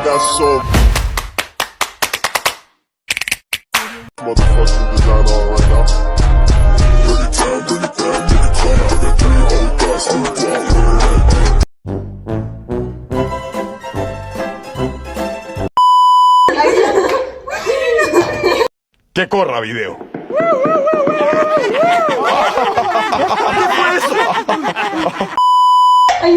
got so motherfucking design on right now. Bring it down, bring it down, bring it down. I got 3 old guys on the wall. Que corra video. ¿Qué fue eso? Ay.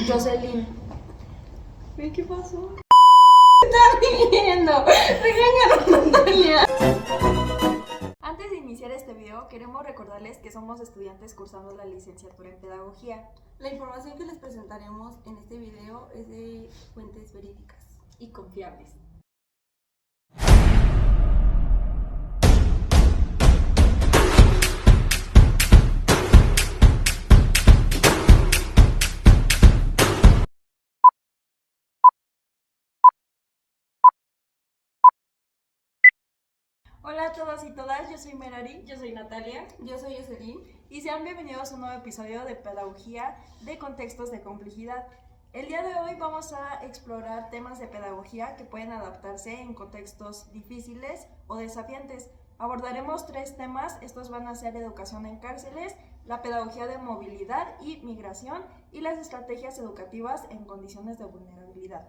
Jocelyn. ¿Qué pasó? Está riendo. Regáñalo, Natalia. Antes de iniciar este video, queremos recordarles que somos estudiantes cursando la licenciatura en Pedagogía. La información que les presentaremos en este video es de fuentes verídicas Y confiables. Hola a todos y todas, yo soy Merari, Yo soy Natalia. Yo soy Jocelyn. y sean bienvenidos a un nuevo episodio de Pedagogía de Contextos de Complejidad. El día de hoy vamos a explorar temas de pedagogía que pueden adaptarse en contextos difíciles o desafiantes. Abordaremos 3 temas, estos van a ser educación en cárceles, la pedagogía de movilidad y migración y las estrategias educativas en condiciones de vulnerabilidad.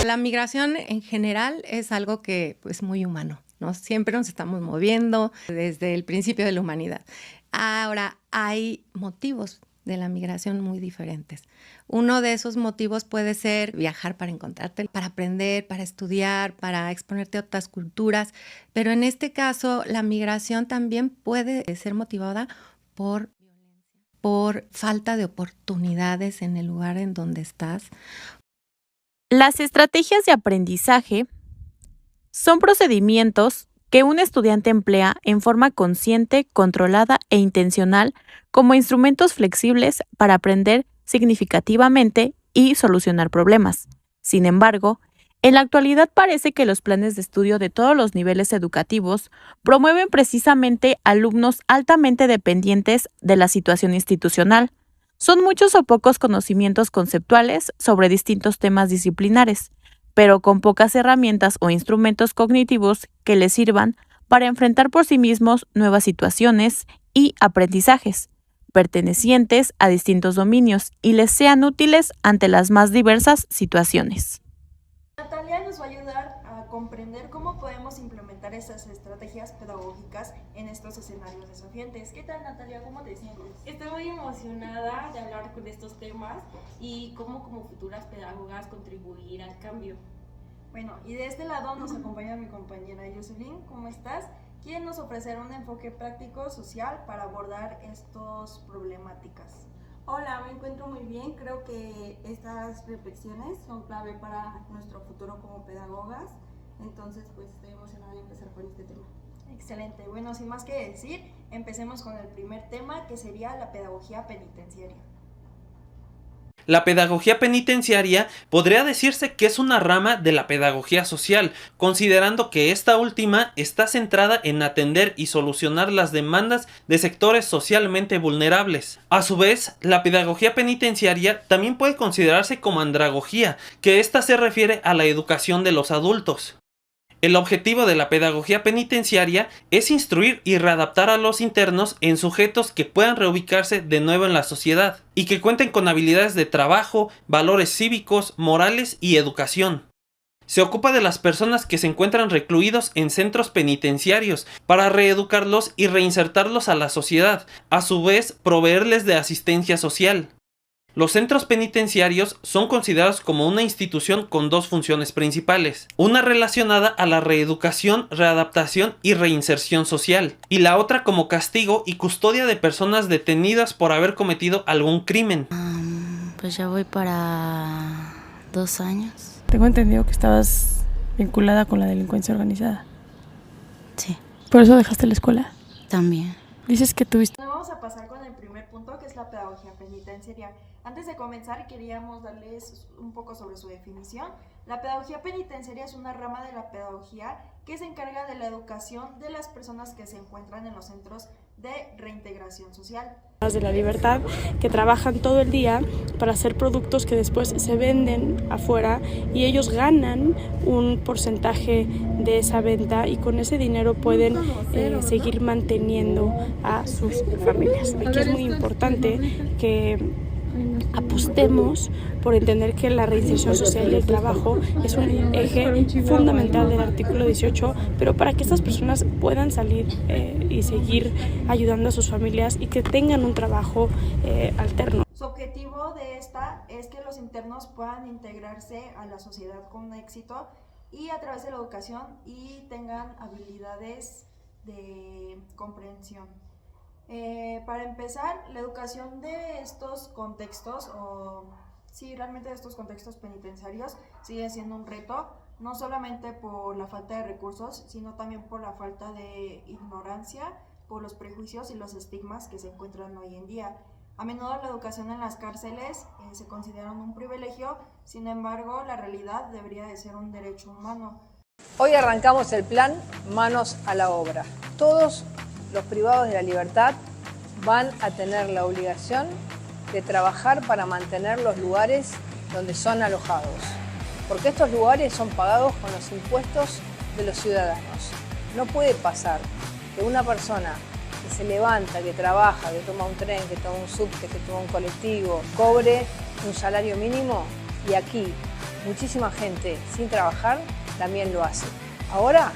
La migración en general es algo que es muy humano, ¿no? Siempre nos estamos moviendo desde el principio de la humanidad. Ahora, hay motivos de la migración muy diferentes. Uno de esos motivos puede ser viajar para encontrarte, para aprender, para estudiar, para exponerte a otras culturas, pero en este caso la migración también puede ser motivada por falta de oportunidades en el lugar en donde estás. Las estrategias de aprendizaje son procedimientos que un estudiante emplea en forma consciente, controlada e intencional como instrumentos flexibles para aprender significativamente y solucionar problemas. Sin embargo, en la actualidad parece que los planes de estudio de todos los niveles educativos promueven precisamente alumnos altamente dependientes de la situación institucional. Son muchos o pocos conocimientos conceptuales sobre distintos temas disciplinares, pero con pocas herramientas o instrumentos cognitivos que les sirvan para enfrentar por sí mismos nuevas situaciones y aprendizajes, pertenecientes a distintos dominios y les sean útiles ante las más diversas situaciones. Natalia nos va a ayudar a comprender cómo podemos implementar esas estrategias pedagógicas en estos escenarios desafiantes. ¿Qué tal, Natalia? ¿Cómo te sientes? Estoy muy emocionada de hablar de estos temas y cómo como futuras pedagogas contribuir al cambio. Bueno, y de este lado nos acompaña mi compañera Jocelyn. ¿Cómo estás? Quien nos ofrecerá un enfoque práctico social para abordar estas problemáticas. Hola, me encuentro muy bien. Creo que estas reflexiones son clave para nuestro futuro como pedagogas. Entonces, pues estoy emocionada de empezar con este tema. Excelente. Bueno, sin más que decir, empecemos con el primer tema, que sería la pedagogía penitenciaria. La pedagogía penitenciaria podría decirse que es una rama de la pedagogía social, considerando que esta última está centrada en atender y solucionar las demandas de sectores socialmente vulnerables. A su vez, la pedagogía penitenciaria también puede considerarse como andragogía, que ésta se refiere a la educación de los adultos. El objetivo de la pedagogía penitenciaria es instruir y readaptar a los internos en sujetos que puedan reubicarse de nuevo en la sociedad y que cuenten con habilidades de trabajo, valores cívicos, morales y educación. Se ocupa de las personas que se encuentran recluidos en centros penitenciarios para reeducarlos y reinsertarlos a la sociedad, a su vez proveerles de asistencia social. Los centros penitenciarios son considerados como una institución con 2 funciones principales, una relacionada a la reeducación, readaptación y reinserción social, y la otra como castigo y custodia de personas detenidas por haber cometido algún crimen. Pues ya voy para 2 años. Tengo entendido que estabas vinculada con la delincuencia organizada. Sí, ¿Por eso dejaste la escuela? también. Dices que tuviste... Vamos a pasar con el primer primer punto, que es la pedagogía penitenciaria. Antes de comenzar, queríamos darles un poco sobre su definición. La pedagogía penitenciaria es una rama de la pedagogía que se encarga de la educación de las personas que se encuentran en los centros de reintegración social. De la libertad, que trabajan todo el día para hacer productos que después se venden afuera y ellos ganan un porcentaje de esa venta y con ese dinero pueden seguir manteniendo a sus familias. Aquí es muy importante que apostemos por entender que la reinserción social y el trabajo es un eje fundamental del artículo 18, pero para que estas personas puedan salir y seguir ayudando a sus familias y que tengan un trabajo alterno. Su objetivo de esta es que los internos puedan integrarse a la sociedad con éxito y a través de la educación y tengan habilidades de comprensión. Para empezar, la educación de estos contextos, realmente de estos contextos penitenciarios, sigue siendo un reto, no solamente por la falta de recursos, sino también por la falta de ignorancia, por los prejuicios y los estigmas que se encuentran hoy en día. A menudo la educación en las cárceles se considera un privilegio, sin embargo, la realidad debería de ser un derecho humano. Hoy arrancamos el plan Manos a la Obra. Todos los privados de la libertad van a tener la obligación de trabajar para mantener los lugares donde son alojados, porque estos lugares son pagados con los impuestos de los ciudadanos. No puede pasar que una persona que se levanta, que trabaja, que toma un tren, que toma un subte, que toma un colectivo, cobre un salario mínimo y aquí muchísima gente sin trabajar también lo hace. Ahora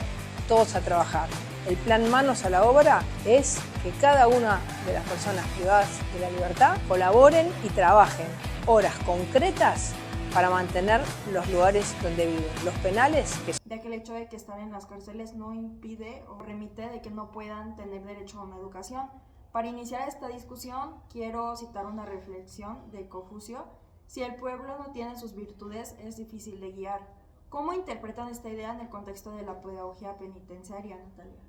todos a trabajar. El plan Manos a la Obra es que cada una de las personas privadas de la libertad colaboren y trabajen horas concretas para mantener los lugares donde viven. Los penales ya que el hecho de que están en las cárceles no impide o remite de que no puedan tener derecho a una educación. Para iniciar esta discusión quiero citar una reflexión de Confucio. Si el pueblo no tiene sus virtudes, es difícil de guiar. ¿Cómo interpretan esta idea en el contexto de la pedagogía penitenciaria, Natalia?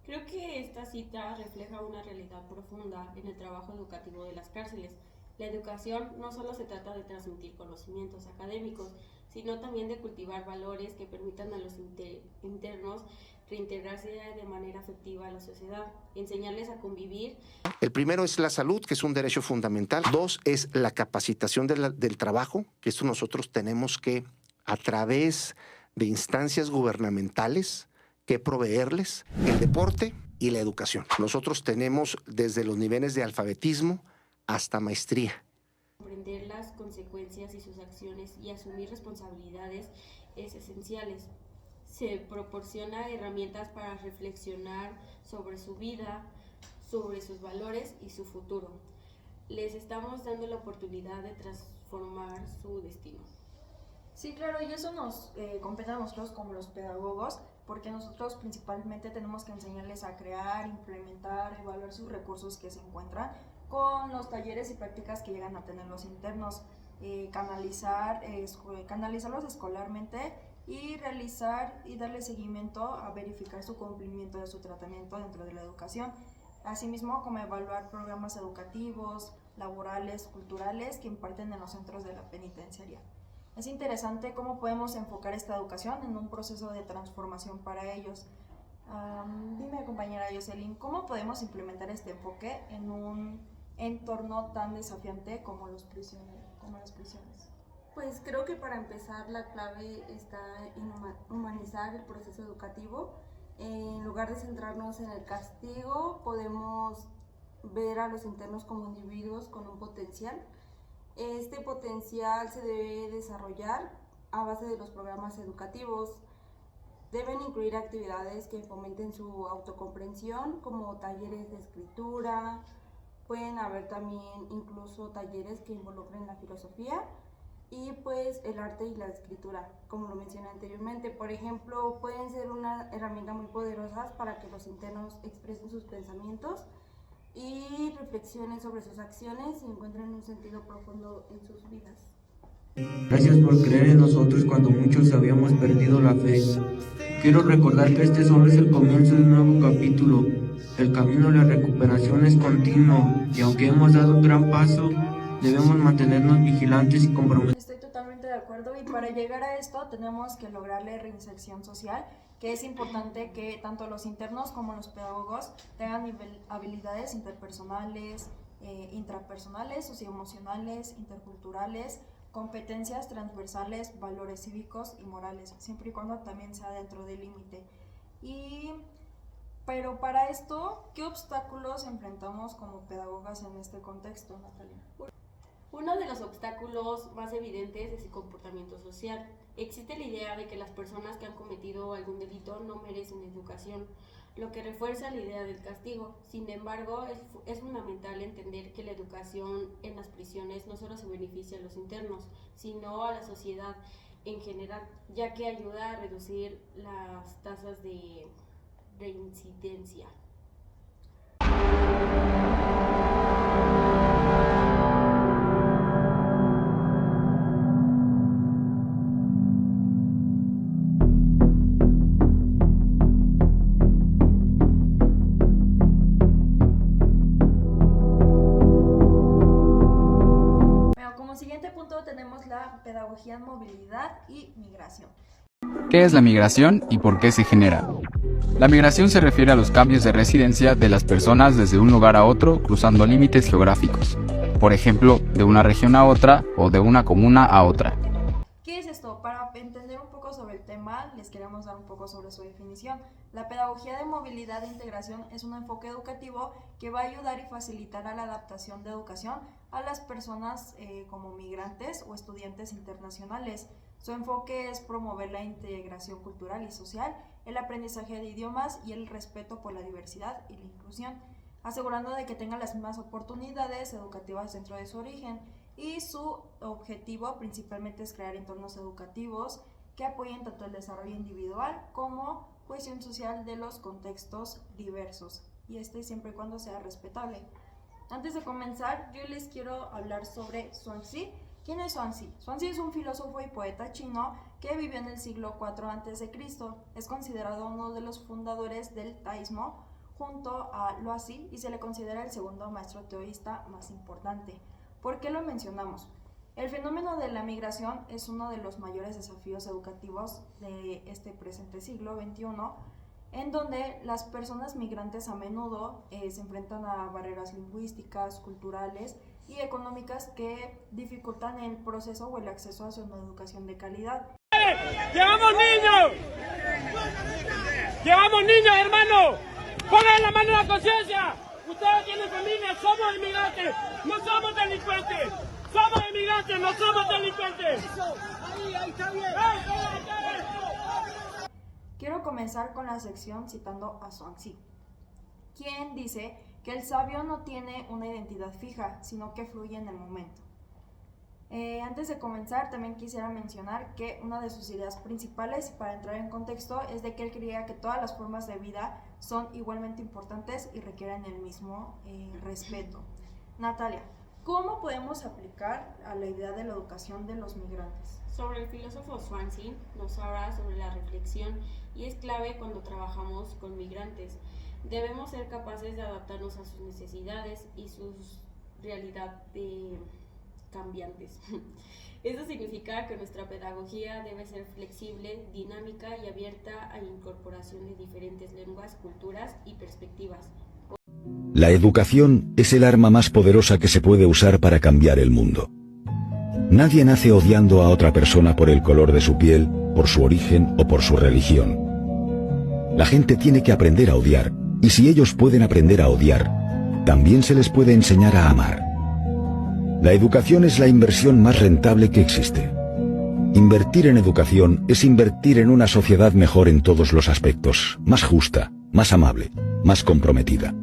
Creo que esta cita refleja una realidad profunda en el trabajo educativo de las cárceles. La educación no solo se trata de transmitir conocimientos académicos, sino también de cultivar valores que permitan a los internos reintegrarse de manera afectiva a la sociedad, enseñarles a convivir. El primero es la salud, que es un derecho fundamental. 2 es la capacitación del trabajo, que esto nosotros tenemos que, a través de instancias gubernamentales, que proveerles. El deporte y la educación. Nosotros tenemos desde los niveles de alfabetismo hasta maestría. Comprender las consecuencias y sus acciones y asumir responsabilidades es esenciales. Se proporciona herramientas para reflexionar sobre su vida, sobre sus valores y su futuro. Les estamos dando la oportunidad de transformar su destino. Sí, claro, y eso nos compete a nosotros como los pedagogos, porque nosotros principalmente tenemos que enseñarles a crear, implementar, evaluar sus recursos que se encuentran con los talleres y prácticas que llegan a tener los internos, canalizarlos escolarmente y realizar y darle seguimiento a verificar su cumplimiento de su tratamiento dentro de la educación, asimismo como evaluar programas educativos, laborales, culturales que imparten en los centros de la penitenciaria. Es interesante cómo podemos enfocar esta educación en un proceso de transformación para ellos. Dime, compañera Jocelyn, ¿cómo podemos implementar este enfoque en un entorno tan desafiante como las prisiones? Pues creo que para empezar la clave está en humanizar el proceso educativo. En lugar de centrarnos en el castigo, podemos ver a los internos como individuos con un potencial. Este potencial se debe desarrollar a base de los programas educativos. Deben incluir actividades que fomenten su autocomprensión, como talleres de escritura. Pueden haber también incluso talleres que involucren la filosofía y pues el arte y la escritura, como lo mencioné anteriormente. Por ejemplo, pueden ser una herramienta muy poderosa para que los internos expresen sus pensamientos y reflexionen sobre sus acciones y encuentren un sentido profundo en sus vidas. Gracias por creer en nosotros cuando muchos habíamos perdido la fe. Quiero recordar que este solo es el comienzo de un nuevo capítulo. El camino de la recuperación es continuo y aunque hemos dado un gran paso, debemos mantenernos vigilantes y comprometidos. Estoy totalmente de acuerdo, y para llegar a esto tenemos que lograr la reinserción social, que es importante que tanto los internos como los pedagogos tengan habilidades interpersonales, intrapersonales, socioemocionales, interculturales, competencias transversales, valores cívicos y morales, siempre y cuando también sea dentro del límite. Pero para esto, ¿qué obstáculos enfrentamos como pedagogas en este contexto, Natalia? Uno de los obstáculos más evidentes es el comportamiento social. Existe la idea de que las personas que han cometido algún delito no merecen educación, lo que refuerza la idea del castigo. Sin embargo, es fundamental entender que la educación en las prisiones no solo se beneficia a los internos, sino a la sociedad en general, ya que ayuda a reducir las tasas de reincidencia. Tenemos la pedagogía en movilidad y migración. ¿Qué es la migración y por qué se genera? La migración se refiere a los cambios de residencia de las personas desde un lugar a otro cruzando límites geográficos, por ejemplo, de una región a otra o de una comuna a otra. ¿Qué es esto? Para entender un poco sobre el tema, les queremos dar un poco sobre su definición. La pedagogía de movilidad e integración es un enfoque educativo que va a ayudar y facilitar a la adaptación de educación a las personas como migrantes o estudiantes internacionales. Su enfoque es promover la integración cultural y social, el aprendizaje de idiomas y el respeto por la diversidad y la inclusión, asegurando de que tengan las mismas oportunidades educativas dentro de su origen. Y su objetivo principalmente es crear entornos educativos que apoyen tanto el desarrollo individual como cohesión social de los contextos diversos, y siempre y cuando sea respetable. Antes de comenzar, yo les quiero hablar sobre Zhuangzi. ¿Quién es Zhuangzi? Zhuangzi es un filósofo y poeta chino que vivió en el siglo IV a.C. Es considerado uno de los fundadores del taoísmo junto a Luozi y se le considera el segundo maestro taoísta más importante. ¿Por qué lo mencionamos? El fenómeno de la migración es uno de los mayores desafíos educativos de este presente siglo XXI, en donde las personas migrantes a menudo se enfrentan a barreras lingüísticas, culturales y económicas que dificultan el proceso o el acceso a una educación de calidad. ¡Llevamos niños! ¡Llevamos niños, hermano! ¡Pongan la mano en la conciencia! Ustedes tienen familia, somos inmigrantes, no somos delincuentes. Somos inmigrantes, no somos delincuentes. Ahí está bien. Quiero comenzar con la sección citando a Zhuangzi, quien dice que el sabio no tiene una identidad fija, sino que fluye en el momento. Antes de comenzar, también quisiera mencionar que una de sus ideas principales, para entrar en contexto, es de que él creía que todas las formas de vida son igualmente importantes y requieren el mismo respeto. Natalia, ¿cómo podemos aplicar a la idea de la educación de los migrantes? Sobre el filósofo Zhuangzi nos habla sobre la reflexión y es clave cuando trabajamos con migrantes. Debemos ser capaces de adaptarnos a sus necesidades y sus realidad cambiantes. Eso significa que nuestra pedagogía debe ser flexible, dinámica y abierta a la incorporación de diferentes lenguas, culturas y perspectivas. La educación es el arma más poderosa que se puede usar para cambiar el mundo. Nadie nace odiando a otra persona por el color de su piel, por su origen o por su religión. La gente tiene que aprender a odiar, y si ellos pueden aprender a odiar, también se les puede enseñar a amar. La educación es la inversión más rentable que existe. Invertir en educación es invertir en una sociedad mejor en todos los aspectos, más justa, más amable, más comprometida.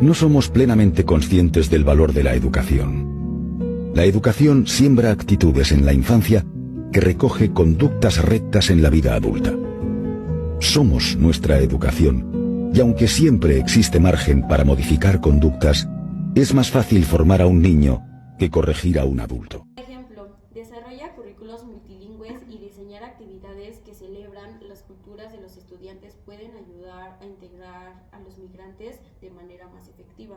No somos plenamente conscientes del valor de la educación. La educación siembra actitudes en la infancia que recoge conductas rectas en la vida adulta. Somos nuestra educación, y aunque siempre existe margen para modificar conductas, es más fácil formar a un niño que corregir a un adulto. Por ejemplo, desarrolla currículos multilingües y diseñar actividades que celebran las culturas de los estudiantes pueden ayudar a integrar a los migrantes efectiva.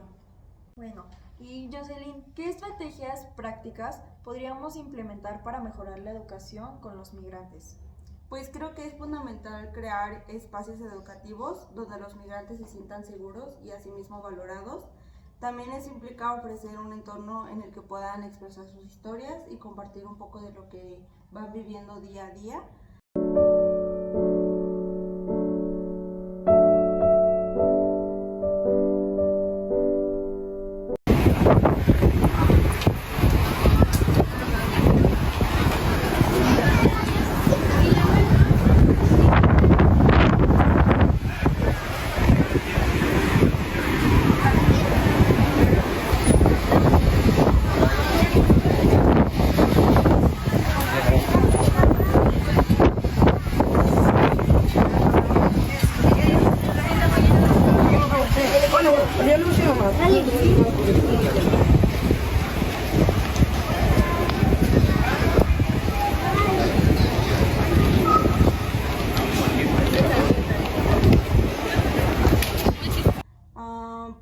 Bueno, y Jocelyn, ¿qué estrategias prácticas podríamos implementar para mejorar la educación con los migrantes? Pues creo que es fundamental crear espacios educativos donde los migrantes se sientan seguros y asimismo valorados. También eso implica ofrecer un entorno en el que puedan expresar sus historias y compartir un poco de lo que van viviendo día a día.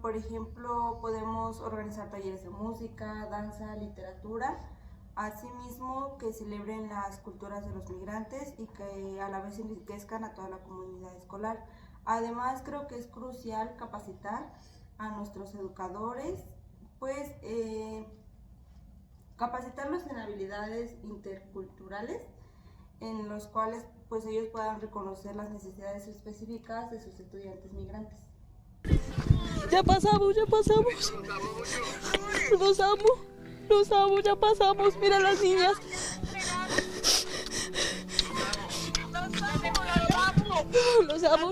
Por ejemplo, podemos organizar talleres de música, danza, literatura, asimismo que celebren las culturas de los migrantes y que a la vez enriquezcan a toda la comunidad escolar. Además, creo que es crucial capacitar a nuestros educadores, pues capacitarlos en habilidades interculturales, en los cuales pues ellos puedan reconocer las necesidades específicas de sus estudiantes migrantes. Ya pasamos. Los amo, ya pasamos. Mira las niñas. Los amo.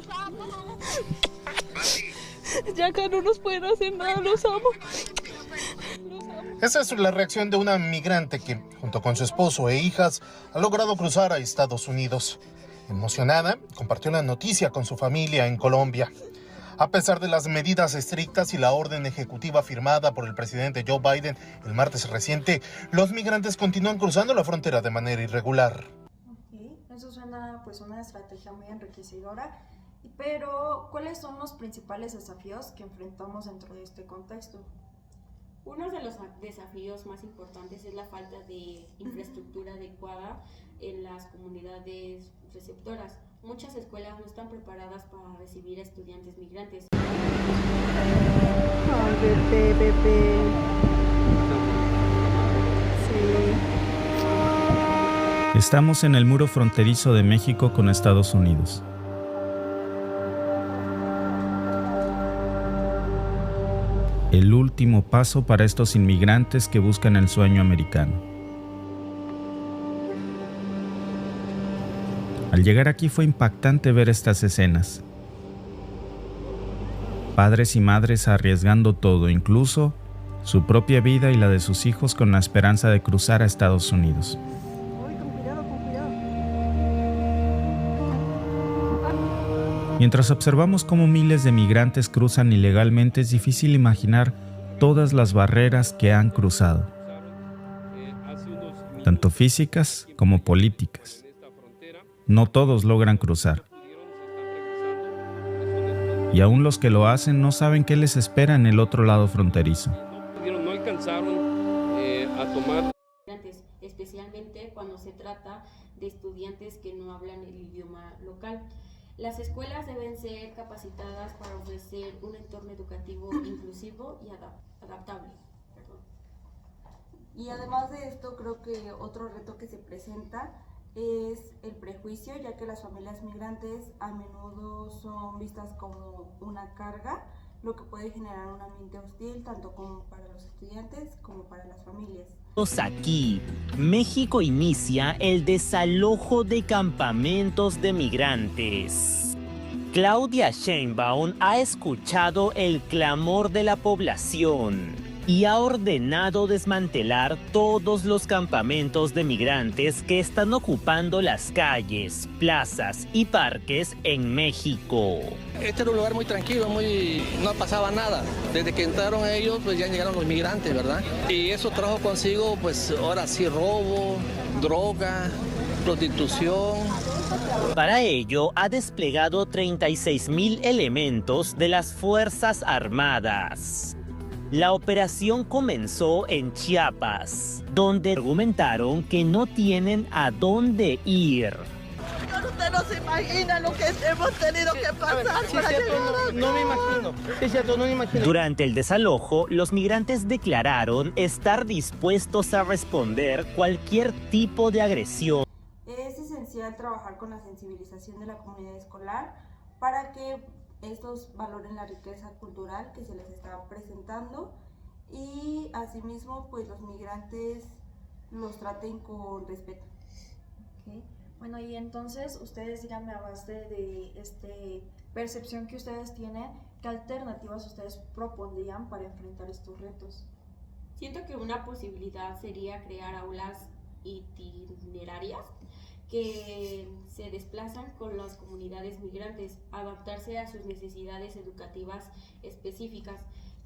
Ya acá no nos pueden hacer nada, los amo. Esa es la reacción de una migrante que, junto con su esposo e hijas, ha logrado cruzar a Estados Unidos. Emocionada, compartió la noticia con su familia en Colombia. A pesar de las medidas estrictas y la orden ejecutiva firmada por el presidente Joe Biden el martes reciente, los migrantes continúan cruzando la frontera de manera irregular. Eso suena pues una estrategia muy enriquecedora, pero ¿cuáles son los principales desafíos que enfrentamos dentro de este contexto? Uno de los desafíos más importantes es la falta de infraestructura adecuada en las comunidades receptoras. Muchas escuelas no están preparadas para recibir a estudiantes migrantes. Ay, bebé. Sí. Estamos en el muro fronterizo de México con Estados Unidos. El último paso para estos inmigrantes que buscan el sueño americano. Al llegar aquí fue impactante ver estas escenas. Padres y madres arriesgando todo, incluso su propia vida y la de sus hijos con la esperanza de cruzar a Estados Unidos. Mientras observamos cómo miles de migrantes cruzan ilegalmente, es difícil imaginar todas las barreras que han cruzado, tanto físicas como políticas. No todos logran cruzar. Y aún los que lo hacen no saben qué les espera en el otro lado fronterizo. No alcanzaron a tomar, especialmente cuando se trata de estudiantes que no hablan el idioma local. Las escuelas deben ser capacitadas para ofrecer un entorno educativo inclusivo y adaptable. Y además de esto, creo que otro reto que se presenta es el prejuicio, ya que las familias migrantes a menudo son vistas como una carga, lo que puede generar un ambiente hostil tanto como para los estudiantes como para las familias. Aquí, México inicia el desalojo de campamentos de migrantes. Claudia Sheinbaum ha escuchado el clamor de la población y ha ordenado desmantelar todos los campamentos de migrantes que están ocupando las calles, plazas y parques en México. Este era un lugar muy tranquilo, no pasaba nada. Desde que entraron ellos, pues ya llegaron los migrantes, ¿verdad? Y eso trajo consigo, pues ahora sí, robo, droga, prostitución, Para ello, ha desplegado 36.000 elementos de las Fuerzas Armadas. La operación comenzó en Chiapas, donde argumentaron que no tienen a dónde ir. Usted no se imagina lo que hemos tenido que pasar para llegar acá. No me imagino. Sí, cierto, no me imagino. Durante el desalojo, los migrantes declararon estar dispuestos a responder cualquier tipo de agresión. Es esencial trabajar con la sensibilización de la comunidad escolar para que estos valoren la riqueza cultural que se les está presentando y asimismo pues los migrantes los traten con respeto. Okay. Bueno, y entonces ustedes díganme a base de percepción que ustedes tienen, ¿qué alternativas ustedes propondrían para enfrentar estos retos? Siento que una posibilidad sería crear aulas itinerarias que se desplazan con las comunidades migrantes, adaptarse a sus necesidades educativas específicas.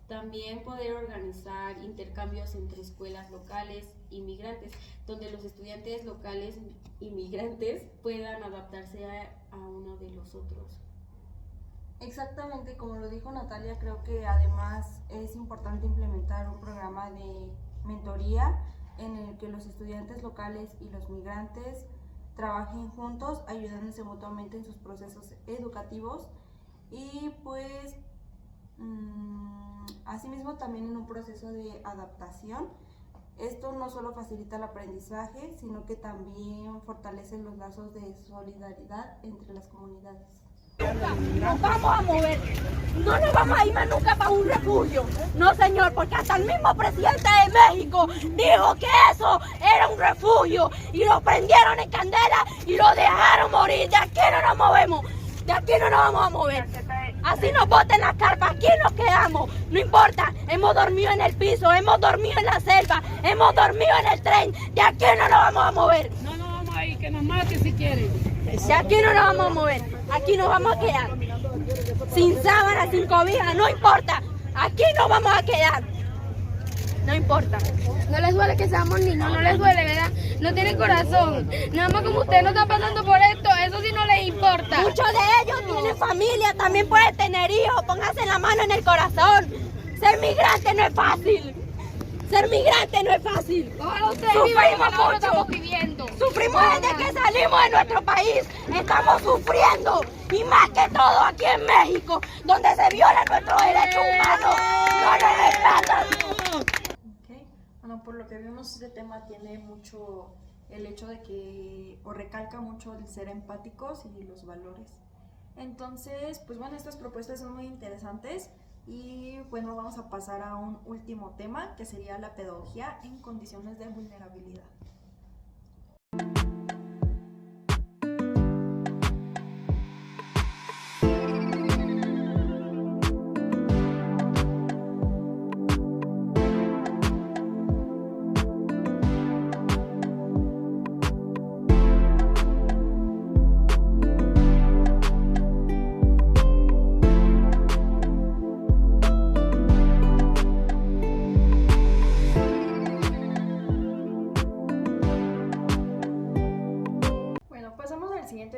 También poder organizar intercambios entre escuelas locales y migrantes, donde los estudiantes locales y migrantes puedan adaptarse a uno de los otros. Exactamente, como lo dijo Natalia, creo que además es importante implementar un programa de mentoría en el que los estudiantes locales y los migrantes trabajen juntos, ayudándose mutuamente en sus procesos educativos y pues asimismo también en un proceso de adaptación. Esto no solo facilita el aprendizaje, sino que también fortalece los lazos de solidaridad entre las comunidades. Nos vamos a mover, no nos vamos a ir más nunca para un refugio, no señor, porque hasta el mismo presidente de México dijo que eso era un refugio y lo prendieron en candela y lo dejaron morir. De aquí no nos movemos, de aquí no nos vamos a mover, así nos boten las carpas, aquí nos quedamos, no importa, hemos dormido en el piso, hemos dormido en la selva, hemos dormido en el tren, de aquí no nos vamos a mover. No nos vamos a ir, que nos maten si quieren. De aquí no nos vamos a mover, aquí nos vamos a quedar, sin sábana, sin cobija, no importa, aquí nos vamos a quedar, no importa. No les duele que seamos niños, no les duele, ¿verdad? No tienen corazón, nada más como usted no está pasando por esto, eso sí no les importa. Muchos de ellos tienen familia, también pueden tener hijos, pónganse la mano en el corazón, ser migrante no es fácil. Ser migrante no es fácil. Sufrimos mucho. Estamos viviendo. Sufrimos desde que salimos de nuestro país. Estamos sufriendo. Y más que todo aquí en México, donde se violan nuestros derechos humanos. No nos respetan. Okay. Bueno, por lo que vimos, este tema tiene mucho el hecho de que, o recalca mucho el ser empáticos y los valores. Entonces, pues bueno, estas propuestas son muy interesantes. Y bueno, vamos a pasar a un último tema, que sería la pedagogía en condiciones de vulnerabilidad.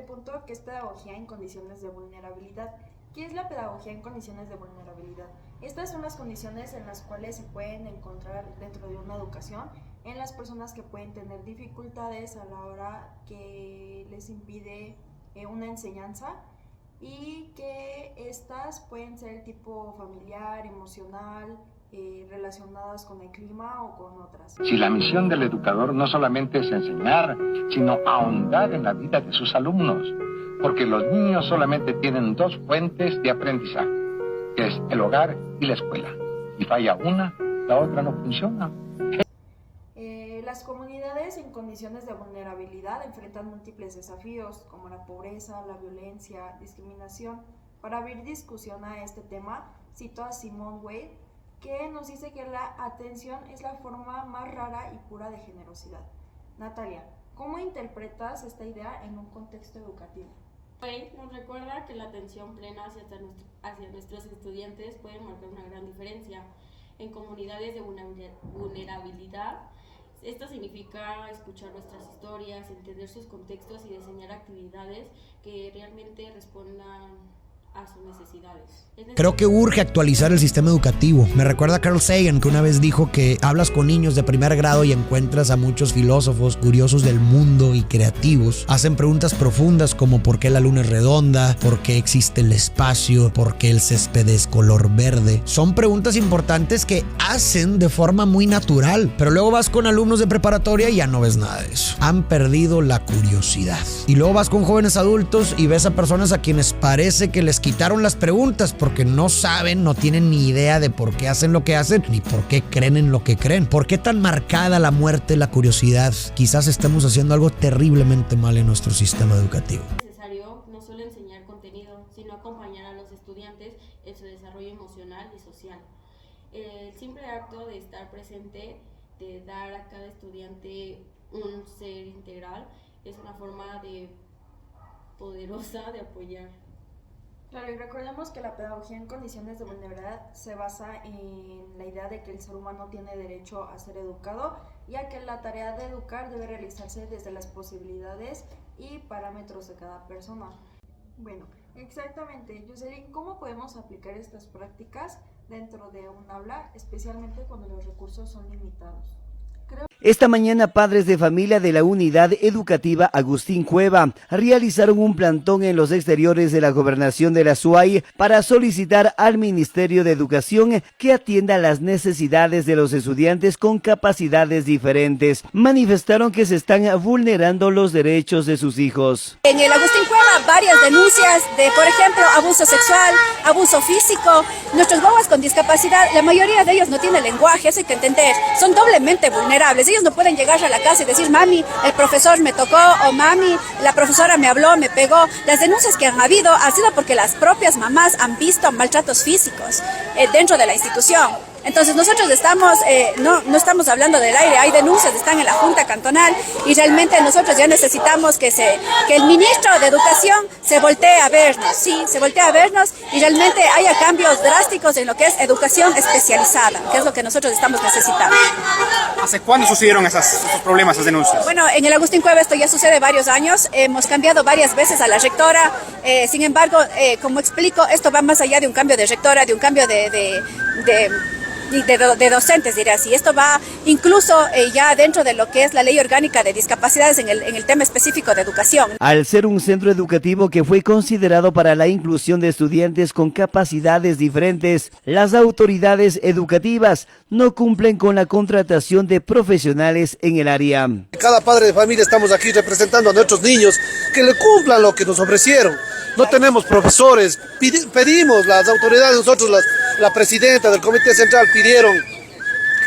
Punto, que es pedagogía en condiciones de vulnerabilidad. ¿Qué es la pedagogía en condiciones de vulnerabilidad? Estas son las condiciones en las cuales se pueden encontrar dentro de una educación en las personas que pueden tener dificultades a la hora que les impide una enseñanza y que estas pueden ser tipo familiar, emocional, relacionadas con el clima o con otras. Si la misión del educador no solamente es enseñar, sino ahondar en la vida de sus alumnos, porque los niños solamente tienen dos fuentes de aprendizaje, que es el hogar y la escuela. Si falla una, la otra no funciona. Las comunidades en condiciones de vulnerabilidad enfrentan múltiples desafíos como la pobreza, la violencia, discriminación. Para abrir discusión a este tema, cito a Simone Weil, que nos dice que la atención es la forma más rara y pura de generosidad. Natalia, ¿cómo interpretas esta idea en un contexto educativo? Weil nos recuerda que la atención plena hacia nuestros estudiantes puede marcar una gran diferencia. En comunidades de vulnerabilidad Esto significa escuchar nuestras historias, entender sus contextos y diseñar actividades que realmente respondan a sus necesidades. Creo que urge actualizar el sistema educativo. Me recuerda a Carl Sagan, que una vez dijo que hablas con niños de primer grado y encuentras a muchos filósofos curiosos del mundo y creativos. Hacen preguntas profundas como ¿por qué la luna es redonda? ¿Por qué existe el espacio? ¿Por qué el césped es color verde? Son preguntas importantes que hacen de forma muy natural, pero luego vas con alumnos de preparatoria y ya no ves nada de eso. Han perdido la curiosidad. Y luego vas con jóvenes adultos y ves a personas a quienes parece que les quitaron las preguntas porque no saben, no tienen ni idea de por qué hacen lo que hacen, ni por qué creen en lo que creen. ¿Por qué tan marcada la muerte, la curiosidad? Quizás estemos haciendo algo terriblemente mal en nuestro sistema educativo. Es necesario no solo enseñar contenido, sino acompañar a los estudiantes en su desarrollo emocional y social. El simple acto de estar presente, de dar a cada estudiante un ser integral, es una forma poderosa de apoyar. Claro, y recordemos que la pedagogía en condiciones de vulnerabilidad se basa en la idea de que el ser humano tiene derecho a ser educado, ya que la tarea de educar debe realizarse desde las posibilidades y parámetros de cada persona. Bueno, exactamente, Jocelyn, ¿cómo podemos aplicar estas prácticas dentro de un aula, especialmente cuando los recursos son limitados? Esta mañana padres de familia de la Unidad Educativa Agustín Cueva realizaron un plantón en los exteriores de la Gobernación de la SUAY para solicitar al Ministerio de Educación que atienda las necesidades de los estudiantes con capacidades diferentes. Manifestaron que se están vulnerando los derechos de sus hijos. En el Agustín Cueva varias denuncias de, por ejemplo, abuso sexual, abuso físico. Nuestros guaguas con discapacidad, la mayoría de ellos no tienen lenguaje, eso hay que entender, son doblemente vulnerables. Ellos no pueden llegar a la casa y decir, mami, el profesor me tocó, o mami, la profesora me habló, me pegó. Las denuncias que han habido han sido porque las propias mamás han visto maltratos físicos dentro de la institución. Entonces nosotros estamos, no estamos hablando del aire, hay denuncias, están en la Junta Cantonal y realmente nosotros ya necesitamos que el ministro de Educación se voltee a vernos, sí, se voltee a vernos y realmente haya cambios drásticos en lo que es educación especializada, que es lo que nosotros estamos necesitando. ¿Hace cuándo sucedieron esos problemas, esas denuncias? Bueno, en el Agustín Cueva esto ya sucede varios años, hemos cambiado varias veces a la rectora, sin embargo, como explico, esto va más allá de un cambio de rectora, de un cambio de docentes, diría así. Esto va incluso ya dentro de lo que es la Ley Orgánica de Discapacidades en el tema específico de educación. Al ser un centro educativo que fue considerado para la inclusión de estudiantes con capacidades diferentes, las autoridades educativas no cumplen con la contratación de profesionales en el área. Cada padre de familia estamos aquí representando a nuestros niños que le cumplan lo que nos ofrecieron. No tenemos profesores, pedimos las autoridades, nosotros la presidenta del Comité Central pidieron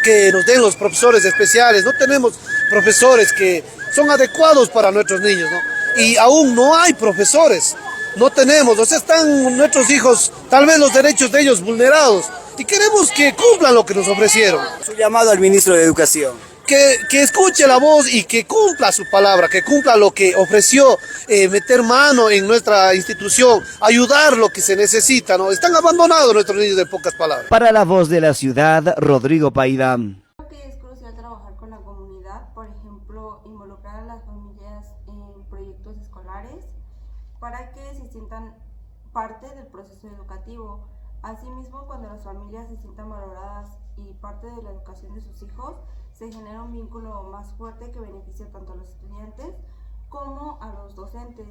que nos den los profesores especiales. No tenemos profesores que son adecuados para nuestros niños, ¿no? Y aún no hay profesores, no tenemos, o sea, están nuestros hijos, tal vez los derechos de ellos vulnerados, y queremos que cumplan lo que nos ofrecieron. Su llamado al ministro de Educación. Que escuche la voz y que cumpla su palabra, que cumpla lo que ofreció, meter mano en nuestra institución, ayudar lo que se necesita, ¿no? Están abandonados nuestros niños, de pocas palabras. Para La Voz de la Ciudad, Rodrigo Paida. Creo que es crucial trabajar con la comunidad, por ejemplo, involucrar a las familias en proyectos escolares para que se sientan parte del proceso educativo. Asimismo, cuando las familias se sientan valoradas y parte de la educación de sus hijos, se genera un vínculo más fuerte que beneficia tanto a los estudiantes como a los docentes.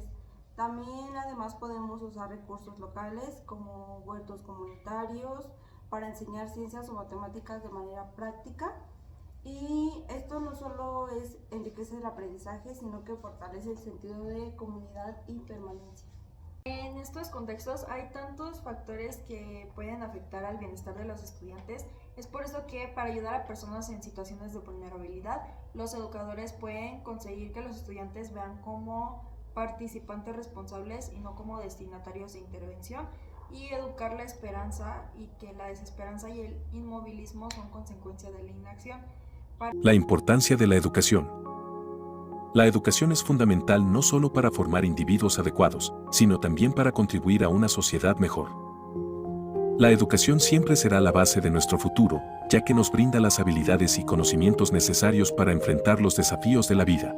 También además podemos usar recursos locales como huertos comunitarios para enseñar ciencias o matemáticas de manera práctica, y esto no solo es enriquecer el aprendizaje, sino que fortalece el sentido de comunidad y permanencia. En estos contextos hay tantos factores que pueden afectar al bienestar de los estudiantes. Es por eso que para ayudar a personas en situaciones de vulnerabilidad, los educadores pueden conseguir que los estudiantes vean como participantes responsables y no como destinatarios de intervención, y educar la esperanza, y que la desesperanza y el inmovilismo son consecuencia de la inacción. La importancia de la educación. La educación es fundamental no solo para formar individuos adecuados, sino también para contribuir a una sociedad mejor. La educación siempre será la base de nuestro futuro, ya que nos brinda las habilidades y conocimientos necesarios para enfrentar los desafíos de la vida.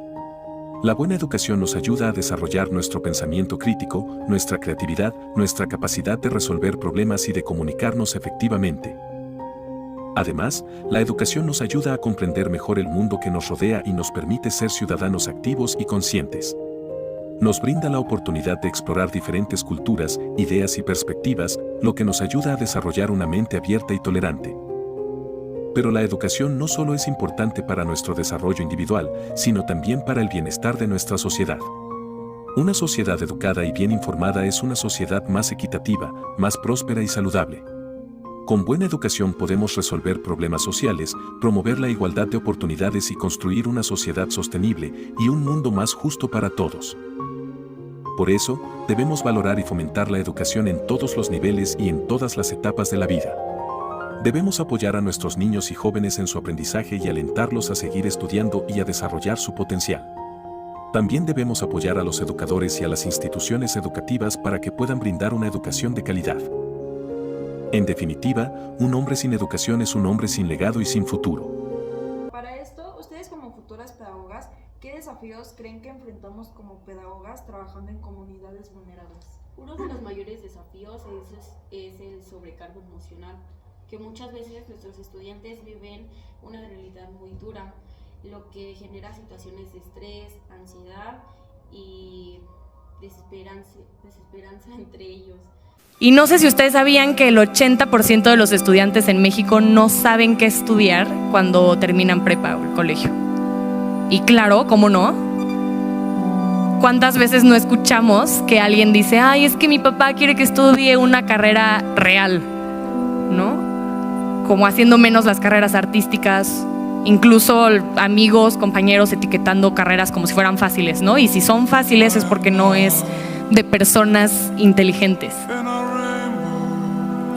La buena educación nos ayuda a desarrollar nuestro pensamiento crítico, nuestra creatividad, nuestra capacidad de resolver problemas y de comunicarnos efectivamente. Además, la educación nos ayuda a comprender mejor el mundo que nos rodea y nos permite ser ciudadanos activos y conscientes. Nos brinda la oportunidad de explorar diferentes culturas, ideas y perspectivas, lo que nos ayuda a desarrollar una mente abierta y tolerante. Pero la educación no solo es importante para nuestro desarrollo individual, sino también para el bienestar de nuestra sociedad. Una sociedad educada y bien informada es una sociedad más equitativa, más próspera y saludable. Con buena educación podemos resolver problemas sociales, promover la igualdad de oportunidades y construir una sociedad sostenible y un mundo más justo para todos. Por eso, debemos valorar y fomentar la educación en todos los niveles y en todas las etapas de la vida. Debemos apoyar a nuestros niños y jóvenes en su aprendizaje y alentarlos a seguir estudiando y a desarrollar su potencial. También debemos apoyar a los educadores y a las instituciones educativas para que puedan brindar una educación de calidad. En definitiva, un hombre sin educación es un hombre sin legado y sin futuro. Para esto, ustedes como futuras pedagogas, ¿qué desafíos creen que enfrentamos como pedagogas trabajando en comunidades vulnerables? Uno de los mayores desafíos es el sobrecargo emocional, que muchas veces nuestros estudiantes viven una realidad muy dura, lo que genera situaciones de estrés, ansiedad y desesperanza entre ellos. Y no sé si ustedes sabían que el 80% de los estudiantes en México no saben qué estudiar cuando terminan prepa o el colegio. Y claro, ¿cómo no? ¿Cuántas veces no escuchamos que alguien dice, ay, es que mi papá quiere que estudie una carrera real, ¿no? Como haciendo menos las carreras artísticas, incluso amigos, compañeros etiquetando carreras como si fueran fáciles, ¿no? Y si son fáciles es porque no es de personas inteligentes.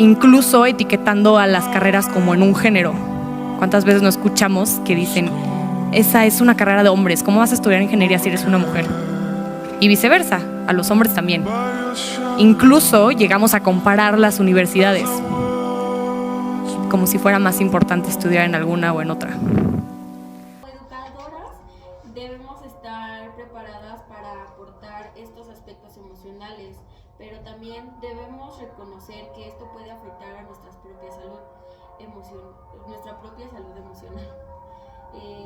Incluso etiquetando a las carreras como en un género. ¿Cuántas veces no escuchamos que dicen, esa es una carrera de hombres, ¿cómo vas a estudiar ingeniería si eres una mujer? Y viceversa, a los hombres también. Incluso llegamos a comparar las universidades, como si fuera más importante estudiar en alguna o en otra. Como educadoras debemos estar preparadas para aportar estos aspectos emocionales, pero también debemos reconocer que esto puede afectar a nuestra propia salud emocional.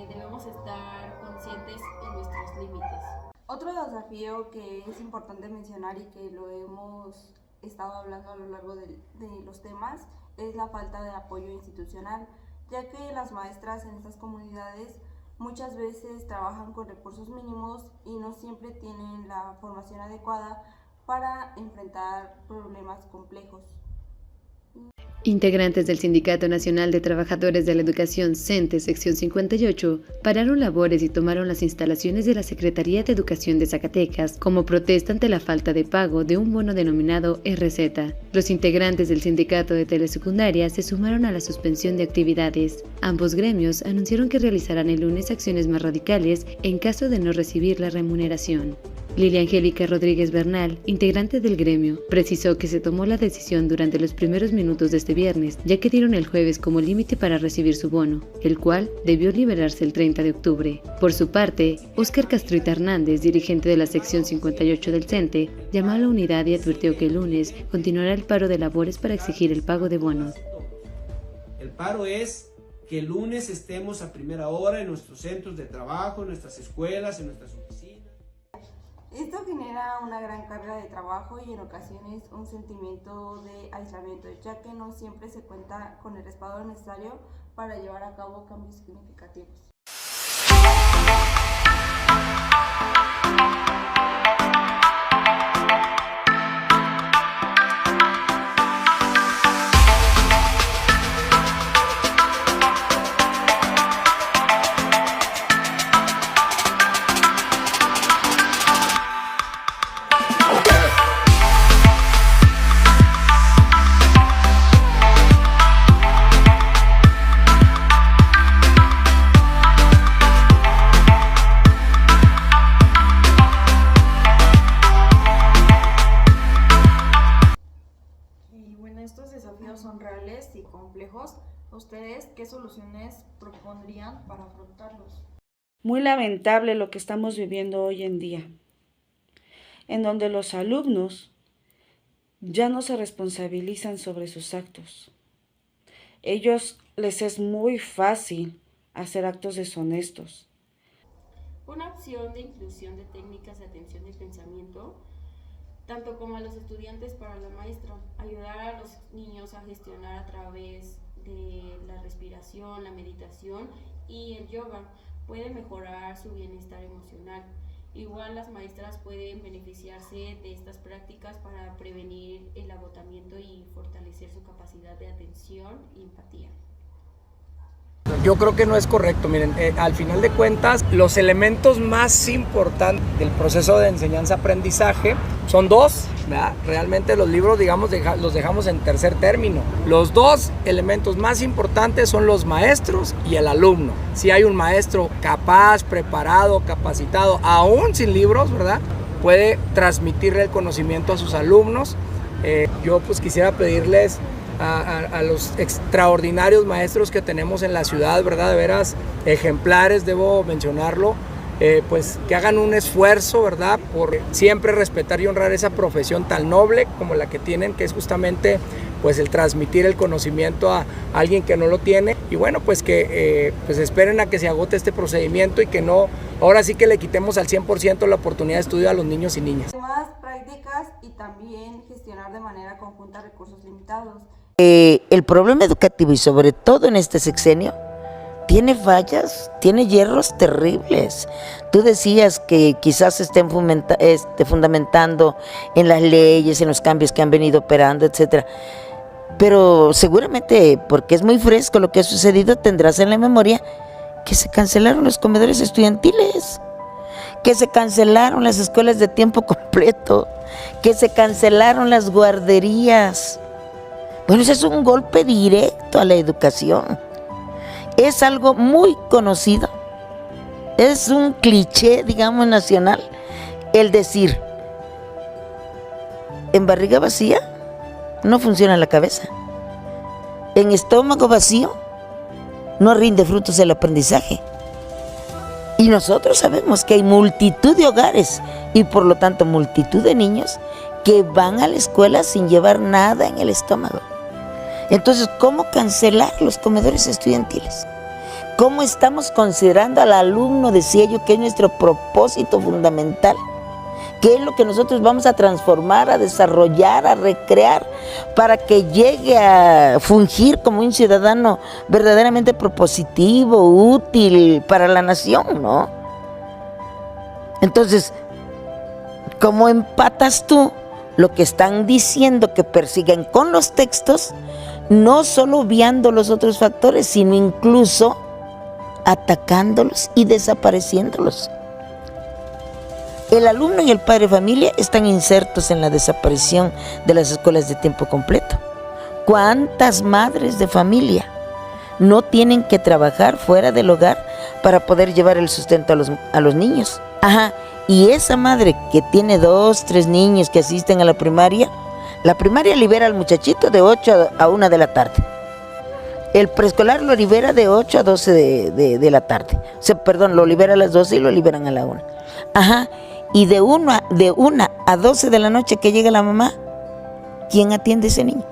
Debemos estar conscientes en nuestros límites. Otro desafío que es importante mencionar y que lo hemos estado hablando a lo largo de los temas es la falta de apoyo institucional, ya que las maestras en estas comunidades muchas veces trabajan con recursos mínimos y no siempre tienen la formación adecuada para enfrentar problemas complejos. Integrantes del Sindicato Nacional de Trabajadores de la Educación CENTE, sección 58, pararon labores y tomaron las instalaciones de la Secretaría de Educación de Zacatecas como protesta ante la falta de pago de un bono denominado RZ. Los integrantes del Sindicato de Telesecundaria se sumaron a la suspensión de actividades. Ambos gremios anunciaron que realizarán el lunes acciones más radicales en caso de no recibir la remuneración. Lilia Angélica Rodríguez Bernal, integrante del gremio, precisó que se tomó la decisión durante los primeros minutos de este viernes, ya que dieron el jueves como límite para recibir su bono, el cual debió liberarse el 30 de octubre. Por su parte, Óscar Castruita Hernández, dirigente de la sección 58 del CENTE, llamó a la unidad y advirtió que el lunes continuará el paro de labores para exigir el pago de bonos. El paro es que el lunes estemos a primera hora en nuestros centros de trabajo, en nuestras escuelas, en nuestras oficinas. Esto genera una gran carga de trabajo y en ocasiones un sentimiento de aislamiento, ya que no siempre se cuenta con el respaldo necesario para llevar a cabo cambios significativos. acciones propondrían para afrontarlos? Muy lamentable lo que estamos viviendo hoy en día, en donde los alumnos ya no se responsabilizan sobre sus actos. Ellos les es muy fácil hacer actos deshonestos. Una opción de inclusión de técnicas de atención de pensamiento, tanto como a los estudiantes para la maestra, ayudar a los niños a gestionar a través de la respiración, la meditación y el yoga, puede mejorar su bienestar emocional. Igual las maestras pueden beneficiarse de estas prácticas para prevenir el agotamiento y fortalecer su capacidad de atención y empatía. Yo creo que no es correcto. Miren, al final de cuentas, los elementos más importantes del proceso de enseñanza-aprendizaje son dos, ¿verdad? Realmente los libros, digamos, los dejamos en tercer término. Los dos elementos más importantes son los maestros y el alumno. Si hay un maestro capaz, preparado, capacitado, aún sin libros, ¿verdad?, puede transmitirle el conocimiento a sus alumnos. Yo pues quisiera pedirles a los extraordinarios maestros que tenemos en la ciudad, ¿verdad?, de veras ejemplares, debo mencionarlo, pues que hagan un esfuerzo, ¿verdad?, por siempre respetar y honrar esa profesión tan noble como la que tienen, que es justamente pues el transmitir el conocimiento a alguien que no lo tiene. Y bueno, pues que pues esperen a que se agote este procedimiento y que no, ahora sí que le quitemos al 100% la oportunidad de estudio a los niños y niñas. Más prácticas y también gestionar de manera conjunta recursos limitados. El problema educativo, y sobre todo en este sexenio, tiene fallas, tiene hierros terribles. Tú decías que quizás se estén fundamentando en las leyes, en los cambios que han venido operando, etcétera. Pero seguramente, porque es muy fresco lo que ha sucedido, tendrás en la memoria que se cancelaron los comedores estudiantiles, que se cancelaron las escuelas de tiempo completo, que se cancelaron las guarderías. Bueno, ese es un golpe directo a la educación. Es algo muy conocido. Es un cliché, digamos, nacional, el decir, en barriga vacía no funciona la cabeza. En estómago vacío no rinde frutos el aprendizaje. Y nosotros sabemos que hay multitud de hogares y por lo tanto multitud de niños que van a la escuela sin llevar nada en el estómago. Entonces, ¿cómo cancelar los comedores estudiantiles? ¿Cómo estamos considerando al alumno, decía yo, que es nuestro propósito fundamental? ¿Qué es lo que nosotros vamos a transformar, a desarrollar, a recrear para que llegue a fungir como un ciudadano verdaderamente propositivo, útil para la nación, ¿no? Entonces, ¿cómo empatas tú lo que están diciendo que persiguen con los textos, no solo obviando los otros factores, sino incluso atacándolos y desapareciéndolos? El alumno y el padre de familia están insertos en la desaparición de las escuelas de tiempo completo. ¿Cuántas madres de familia no tienen que trabajar fuera del hogar para poder llevar el sustento a los niños? Ajá, y esa madre que tiene 2, 3 niños que asisten a la primaria libera al muchachito de 8 a 1 de la tarde. El preescolar lo libera de 8 a 12 de la tarde. O sea, perdón, lo libera a las 12 y lo liberan a la 1. Ajá, y de 1 a 12 de la noche que llega la mamá, ¿quién atiende a ese niño?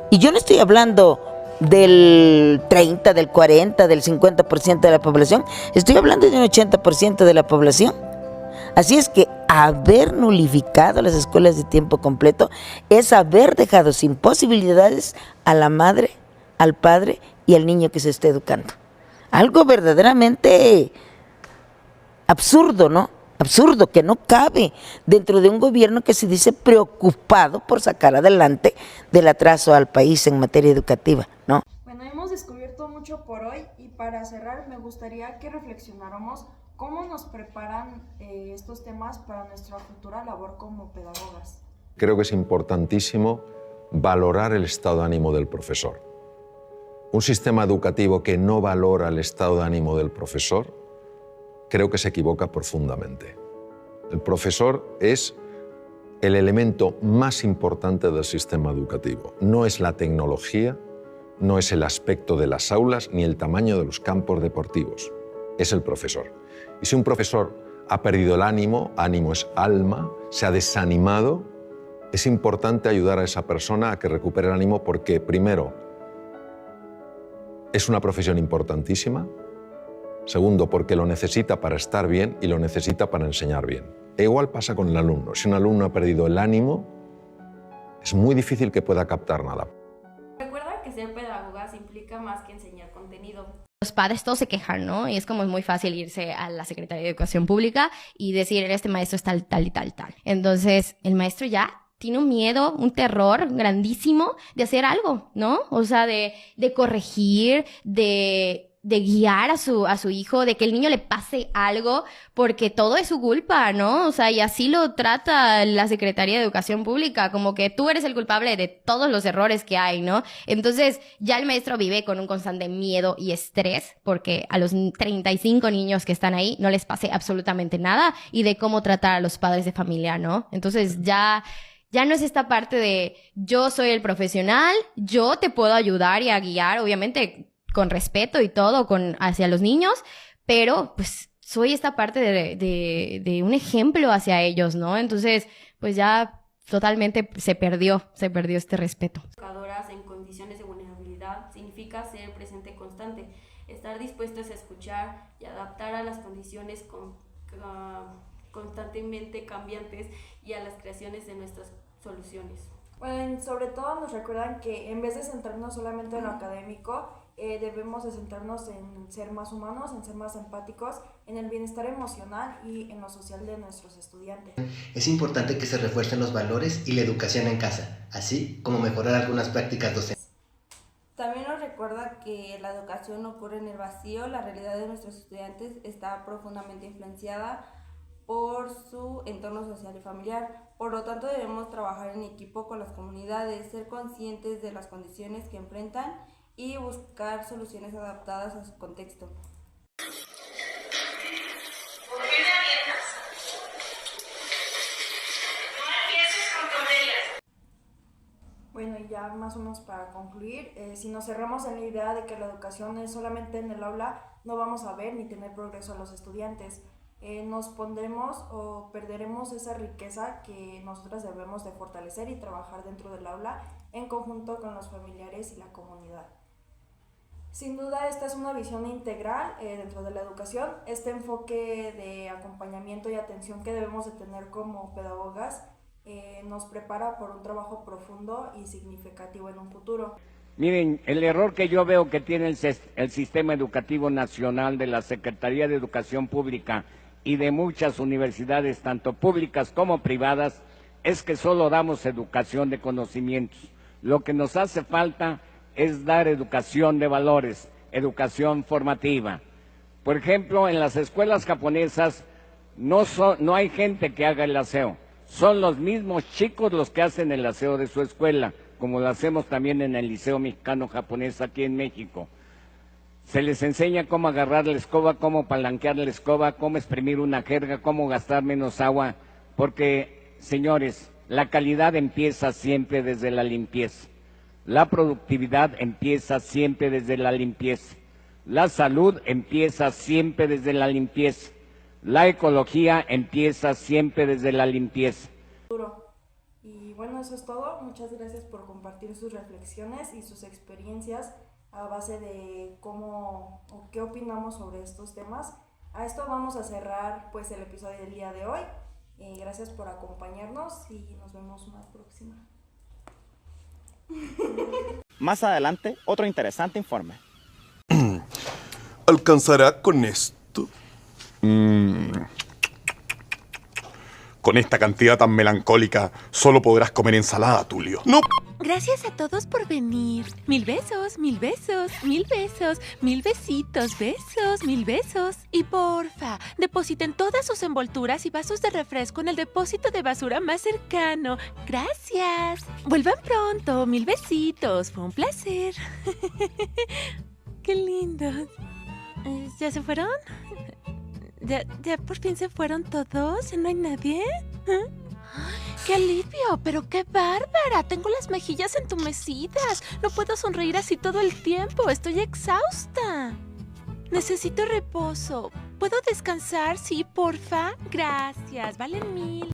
Y yo no estoy hablando del 30, del 40, del 50% de la población, estoy hablando de un 80% de la población. Así es que haber nulificado las escuelas de tiempo completo es haber dejado sin posibilidades a la madre, al padre y al niño que se está educando. Algo verdaderamente absurdo, ¿no? Absurdo, que no cabe dentro de un gobierno que se dice preocupado por sacar adelante del atraso al país en materia educativa, ¿no? Bueno, hemos descubierto mucho por hoy y para cerrar me gustaría que reflexionáramos cómo nos preparan estos temas para nuestra futura labor como pedagogas. Creo que es importantísimo valorar el estado de ánimo del profesor. Un sistema educativo que no valora el estado de ánimo del profesor, creo que se equivoca profundamente. El profesor es el elemento más importante del sistema educativo. No es la tecnología, no es el aspecto de las aulas ni el tamaño de los campos deportivos, es el profesor. Y si un profesor ha perdido el ánimo, ánimo es alma, se ha desanimado, es importante ayudar a esa persona a que recupere el ánimo porque, primero, es una profesión importantísima, segundo, porque lo necesita para estar bien y lo necesita para enseñar bien. E igual pasa con el alumno. Si un alumno ha perdido el ánimo, es muy difícil que pueda captar nada. Recuerda que ser pedagogas implica más que enseñar contenido. Los padres todos se quejan, ¿no? Y es como muy fácil irse a la Secretaría de Educación Pública y decir, este maestro es tal, tal y tal, tal. Entonces, el maestro ya tiene un miedo, un terror grandísimo de hacer algo, ¿no? O sea, de corregir, de guiar a su hijo, de que el niño le pase algo, porque todo es su culpa, ¿no? O sea, y así lo trata la Secretaría de Educación Pública, como que tú eres el culpable de todos los errores que hay, ¿no? Entonces, ya el maestro vive con un constante miedo y estrés, porque a los 35 niños que están ahí no les pase absolutamente nada, y de cómo tratar a los padres de familia, ¿no? Entonces, ya no es esta parte de yo soy el profesional, yo te puedo ayudar y a guiar, obviamente con respeto y todo hacia los niños, pero pues soy esta parte de un ejemplo hacia ellos, ¿no? Entonces, pues ya totalmente se perdió este respeto. Educadoras en condiciones de vulnerabilidad significa ser presente constante, estar dispuestos a escuchar y adaptar a las condiciones constantemente cambiantes y a las creaciones de nuestras soluciones. Bueno, sobre todo nos recuerdan que en vez de centrarnos solamente en lo académico, debemos de centrarnos en ser más humanos, en ser más empáticos, en el bienestar emocional y en lo social de nuestros estudiantes. Es importante que se refuercen los valores y la educación en casa, así como mejorar algunas prácticas docentes. También nos recuerda que la educación no ocurre en el vacío, la realidad de nuestros estudiantes está profundamente influenciada por su entorno social y familiar. Por lo tanto, debemos trabajar en equipo con las comunidades, ser conscientes de las condiciones que enfrentan y buscar soluciones adaptadas a su contexto. ¿Por qué me avientas? No empieces con tonterías. Bueno, y ya más o menos para concluir, si nos cerramos en la idea de que la educación es solamente en el aula, no vamos a ver ni tener progreso a los estudiantes. Nos pondremos o perderemos esa riqueza que nosotras debemos de fortalecer y trabajar dentro del aula en conjunto con los familiares y la comunidad. Sin duda esta es una visión integral dentro de la educación, este enfoque de acompañamiento y atención que debemos de tener como pedagogas nos prepara por un trabajo profundo y significativo en un futuro. Miren, el error que yo veo que tiene el Sistema Educativo Nacional de la Secretaría de Educación Pública y de muchas universidades, tanto públicas como privadas, es que solo damos educación de conocimientos. Lo que nos hace falta es dar educación de valores, educación formativa. Por ejemplo, en las escuelas japonesas no hay gente que haga el aseo, son los mismos chicos los que hacen el aseo de su escuela, como lo hacemos también en el Liceo Mexicano Japonés aquí en México. Se les enseña cómo agarrar la escoba, cómo palanquear la escoba, cómo exprimir una jerga, cómo gastar menos agua, porque, señores, la calidad empieza siempre desde la limpieza. La productividad empieza siempre desde la limpieza. La salud empieza siempre desde la limpieza. La ecología empieza siempre desde la limpieza. Y bueno, eso es todo. Muchas gracias por compartir sus reflexiones y sus experiencias a base de cómo o qué opinamos sobre estos temas. A esto vamos a cerrar pues el episodio del día de hoy. Gracias por acompañarnos y nos vemos una próxima. Más adelante, otro interesante informe. ¿Alcanzará con esto? Con esta cantidad tan melancólica, solo podrás comer ensalada, Tulio. ¡No! Gracias a todos por venir. 1000 besos, 1000 besos, 1000 besos, 1000 besitos, besos, 1000 besos. Y porfa, depositen todas sus envolturas y vasos de refresco en el depósito de basura más cercano. Gracias. Vuelvan pronto. 1000 besitos. Fue un placer. Qué lindos. ¿Ya se fueron? ¿Ya por fin se fueron todos? ¿Ya no hay nadie? ¡Qué alivio! ¡Pero qué bárbara! Tengo las mejillas entumecidas. No puedo sonreír así todo el tiempo. Estoy exhausta. Necesito reposo. ¿Puedo descansar? Sí, porfa. Gracias. Valen 1000.